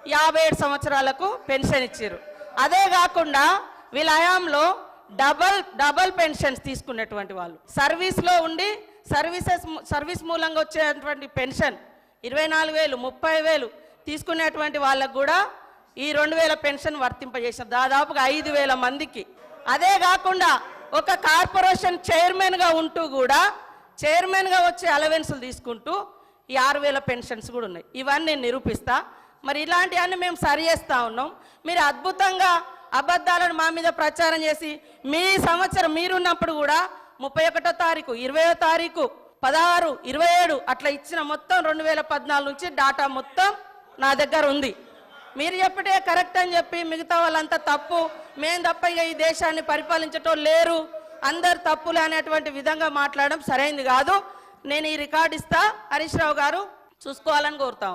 57 సంవత్సరాలకు పెన్షన్ ఇచ్చారు. అదే కాకుండా వీళ్ళ హయాంలో డబల్ పెన్షన్స్ తీసుకున్నటువంటి వాళ్ళు, సర్వీస్లో ఉండి సర్వీస్ మూలంగా వచ్చేటువంటి పెన్షన్ 24,000 30,000 తీసుకునేటువంటి వాళ్ళకు కూడా ఈ 2,000 పెన్షన్ వర్తింపజేశారు దాదాపుగా 5,000 మందికి. అదే కాకుండా ఒక కార్పొరేషన్ చైర్మన్గా ఉంటూ కూడా చైర్మన్గా వచ్చే అలవెన్సులు తీసుకుంటూ ఈ 6,000 పెన్షన్స్ కూడా ఉన్నాయి. ఇవన్నీ నిరూపిస్తా. మరి ఇలాంటివన్నీ మేము సరి చేస్తూ ఉన్నాం. మీరు అద్భుతంగా అబద్ధాలను మా మీద ప్రచారం చేసి మీ సంవత్సరం మీరున్నప్పుడు కూడా 31వ తారీఖు 20వ తారీఖు 16 27 అట్లా ఇచ్చిన మొత్తం 2014 నుంచి డాటా మొత్తం నా దగ్గర ఉంది. మీరు చెప్పటే కరెక్ట్ అని చెప్పి మిగతా వాళ్ళంతా తప్పు, మేము తప్ప ఇక ఈ దేశాన్ని పరిపాలించటం లేరు, అందరు తప్పులు అనేటువంటి విధంగా మాట్లాడడం సరైనది కాదు. నేను ఈ రికార్డు ఇస్తా, హరీష్ రావు గారు చూసుకోవాలని కోరుతాం.